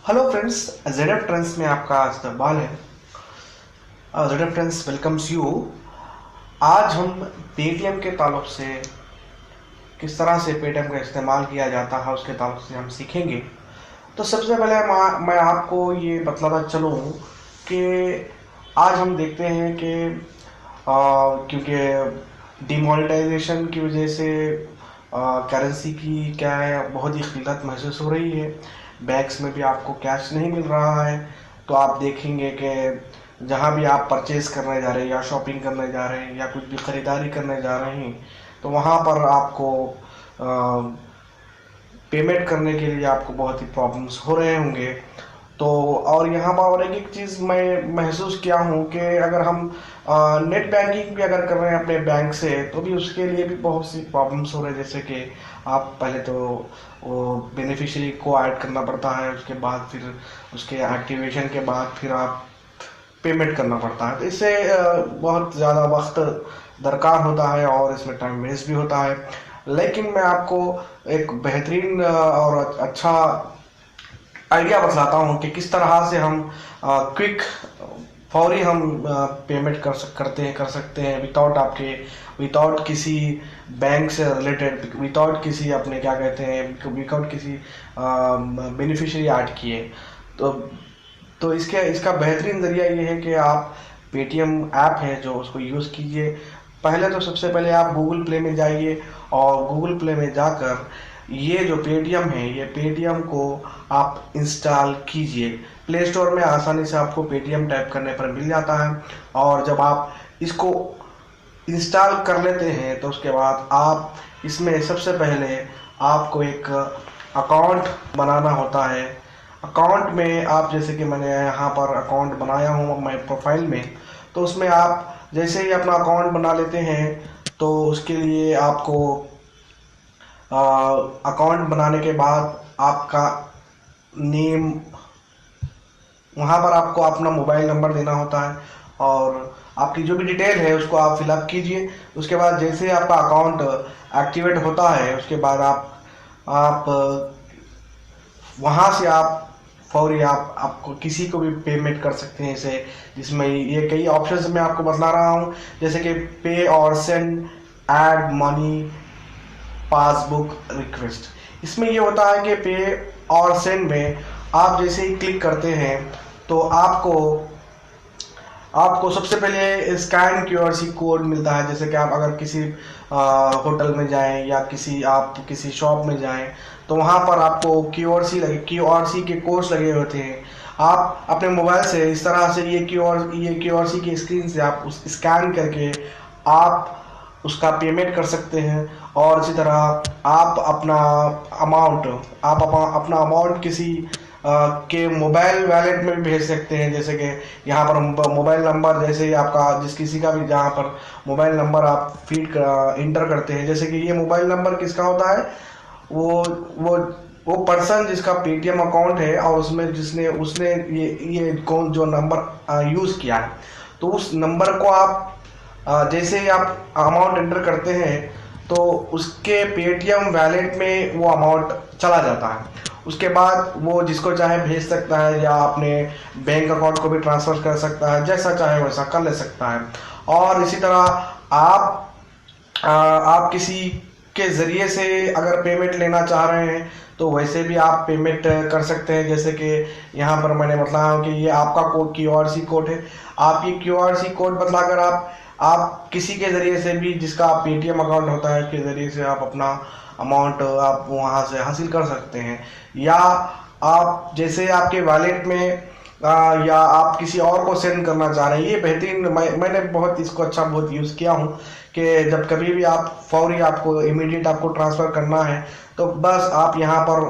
Hello friends, ZF trends में आपका इस्तकबाल है। ZF trends welcomes you. आज हम पेटीएम के ताल्लुक से किस तरह से पेटीएम का इस्तेमाल किया जाता है उसके ताल्लुक से हम सीखेंगे। तो सबसे पहले मैं आपको ये बतलाता चलूँ कि आज हम देखते हैं कि क्योंकि डिमोनेटाइजेशन की वजह से करेंसी की क्या है बहुत ही किल्लत महसूस हो रही है। बैंक्स में भी आपको कैश नहीं मिल रहा है। तो आप देखेंगे कि जहाँ भी आप परचेज़ करने जा रहे हैं या शॉपिंग करने जा रहे हैं या कुछ भी ख़रीदारी करने जा रहे हैं तो वहाँ पर आपको पेमेंट करने के लिए आपको बहुत ही प्रॉब्लम्स हो रहे होंगे। तो और यहाँ पर और एक चीज़ मैं महसूस किया हूँ कि अगर हम नेट बैंकिंग भी अगर कर रहे हैं अपने बैंक से तो भी उसके लिए भी बहुत सी प्रॉब्लम्स हो रहे हैं। जैसे कि आप पहले तो वो बेनिफिशियरी को ऐड करना पड़ता है, उसके बाद फिर उसके एक्टिवेशन के बाद फिर आप पेमेंट करना पड़ता है। तो इससे बहुत ज़्यादा वक्त दरकार होता है और इसमें टाइम वेस्ट भी होता है। लेकिन मैं आपको एक बेहतरीन और अच्छा आइडिया बतलाता हूँ कि किस तरह से हम क्विक फौरी हम पेमेंट कर सकते हैं विदाउट किसी बैंक से रिलेटेड, विदाउट किसी अपने क्या कहते हैं विदाउट किसी बेनिफिशियरी ऐड किए। तो इसका बेहतरीन ज़रिया ये है कि आप पेटीएम ऐप है जो उसको यूज़ कीजिए। पहले तो सबसे पहले आप गूगल प्ले में जाइए और गूगल प्ले में जाकर ये जो पेटीएम है ये पेटीएम को आप इंस्टॉल कीजिए। प्ले स्टोर में आसानी से आपको पेटीएम टाइप करने पर मिल जाता है और जब आप इसको इंस्टॉल कर लेते हैं तो उसके बाद आप इसमें सबसे पहले आपको एक अकाउंट बनाना होता है। अकाउंट में आप जैसे कि मैंने यहाँ पर अकाउंट बनाया हूँ मैं प्रोफाइल में, तो उसमें आप जैसे ही अपना अकाउंट बना लेते हैं तो उसके लिए आपको अकाउंट बनाने के बाद आपका नेम, वहाँ पर आपको अपना मोबाइल नंबर देना होता है और आपकी जो भी डिटेल है उसको आप फिलअप कीजिए। उसके बाद जैसे ही आपका अकाउंट एक्टिवेट होता है उसके बाद आप वहाँ से आप फौरी आपको किसी को भी पेमेंट कर सकते हैं इसे, जिसमें ये कई ऑप्शंस मैं आपको बता रहा हूँ जैसे कि पे और send, add money, passbook request. इसमें ये होता है कि पे और सेंड में आप जैसे ही क्लिक करते हैं तो आपको सबसे पहले स्कैन क्यूआरसी कोड मिलता है। जैसे कि आप अगर किसी होटल में जाएं या किसी शॉप में जाएं तो वहाँ पर आपको क्यूआरसी के कोड्स लगे होते हैं। आप अपने मोबाइल से इस तरह से ये क्यूआरसी की स्क्रीन से आप उस स्कैन करके आप उसका पेमेंट कर सकते हैं। और इसी तरह आप अपना अमाउंट किसी के मोबाइल वैलेट में भी भेज सकते हैं। जैसे कि यहाँ पर मोबाइल नंबर जैसे ही आपका किसी का भी जहाँ पर मोबाइल नंबर आप इंटर करते हैं, जैसे कि ये मोबाइल नंबर किसका होता है, वो पर्सन जिसका पेटीएम अकाउंट है और उसने ये जो नंबर यूज़ किया है, तो उस नंबर को आप जैसे ही आप अमाउंट एंटर करते हैं तो उसके पेटीएम वैलेट में वो अमाउंट चला जाता है। उसके बाद वो जिसको चाहे भेज सकता है या अपने बैंक अकाउंट को भी ट्रांसफ़र कर सकता है, जैसा चाहे वैसा कर ले सकता है। और इसी तरह आप किसी के ज़रिए से अगर पेमेंट लेना चाह रहे हैं तो वैसे भी आप पेमेंट कर सकते हैं। जैसे कि यहाँ पर मैंने बताया कि ये आपका क्यूआरसी कोड है। आप ये क्यूआरसी कोड बतलाकर आप किसी के ज़रिए से भी जिसका पेटीएम अकाउंट होता है उसके ज़रिए से आप अपना अमाउंट आप वहाँ से हासिल कर सकते हैं। या आप जैसे आपके वॉलेट में या आप किसी और को सेंड करना चाह रहे हैं, ये बेहतरीन मैंने बहुत इसको बहुत यूज़ किया हूँ कि जब कभी भी आप फौरी आपको इमीडिएट आपको ट्रांसफ़र करना है तो बस आप यहाँ पर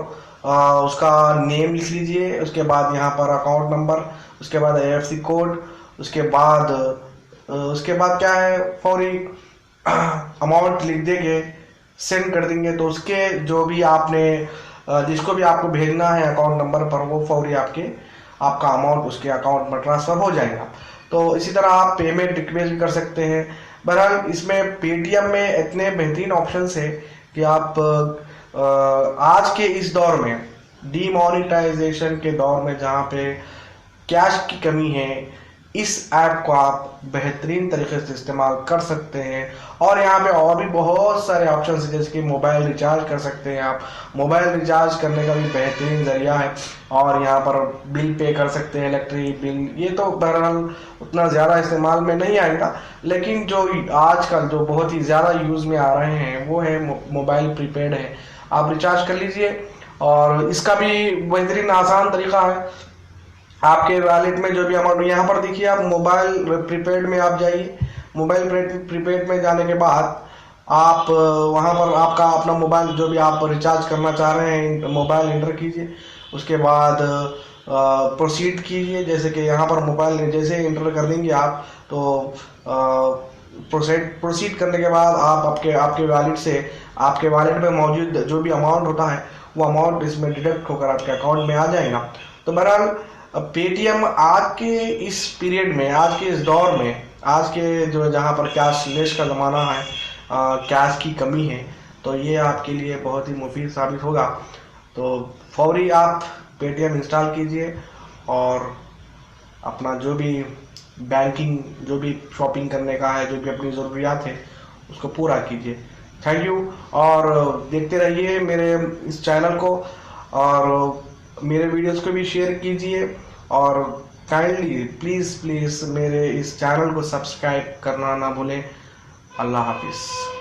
उसका नेम लिख लीजिए, उसके बाद यहाँ पर अकाउंट नंबर, उसके बाद IFSC कोड, उसके बाद क्या है फौरी अमाउंट लिख देंगे, सेंड कर देंगे तो उसके जो भी आपने जिसको भी आपको भेजना है अकाउंट नंबर पर वो फौरी आपका अमाउंट उसके अकाउंट में ट्रांसफ़र हो जाएगा। तो इसी तरह आप पेमेंट रिक्वेस्ट भी कर सकते हैं। बहरहाल इसमें पेटीएम में इतने बेहतरीन ऑप्शंस है कि आप आज के इस दौर में डीमोनेटाइजेशन के दौर में जहाँ पे कैश की कमी है, इस ऐप को आप बेहतरीन तरीके से इस्तेमाल कर सकते हैं। और यहाँ पे और भी बहुत सारे ऑप्शन हैं, जैसे कि मोबाइल रिचार्ज कर सकते हैं आप। मोबाइल रिचार्ज करने का भी बेहतरीन ज़रिया है। और यहाँ पर बिल पे कर सकते हैं, इलेक्ट्रिक बिल। ये तो बहरहाल उतना ज़्यादा इस्तेमाल में नहीं आएगा, लेकिन जो आजकल जो बहुत ही ज़्यादा यूज़ में आ रहे हैं वो है मोबाइल प्रीपेड है। आप रिचार्ज कर लीजिए, और इसका भी बेहतरीन आसान तरीका है। आपके वॉलेट में जो भी अमाउंट, यहाँ पर देखिए, आप मोबाइल प्रीपेड में आप जाइए। मोबाइल प्रीपेड में जाने के बाद आप वहाँ पर आपका अपना मोबाइल जो भी आप रिचार्ज करना चाह रहे हैं, मोबाइल इंटर कीजिए। उसके बाद प्रोसीड कीजिए। जैसे कि यहाँ पर मोबाइल जैसे इंटर कर देंगे आप, तो प्रोसीड करने के बाद आप आपके वॉलेट से, आपके वॉलेट में मौजूद जो भी अमाउंट होता है वो अमाउंट इसमें डिडक्ट होकर आपके अकाउंट में आ जाएगा। तो बहरहाल पेटीएम आज के इस पीरियड में, आज के इस दौर में, आज के जो जहाँ पर कैशलेस का ज़माना है, कैश की कमी है, तो ये आपके लिए बहुत ही मुफीद साबित होगा। तो फौरी आप पेटीएम इंस्टॉल कीजिए और अपना जो भी बैंकिंग, जो भी शॉपिंग करने का है, जो भी अपनी ज़रूरियात है, उसको पूरा कीजिए। Thank you. और देखते रहिए मेरे इस चैनल को, और मेरे वीडियोस को भी शेयर कीजिए, और काइंडली प्लीज़ मेरे इस चैनल को सब्सक्राइब करना ना भूलें। अल्लाह हाफिज़।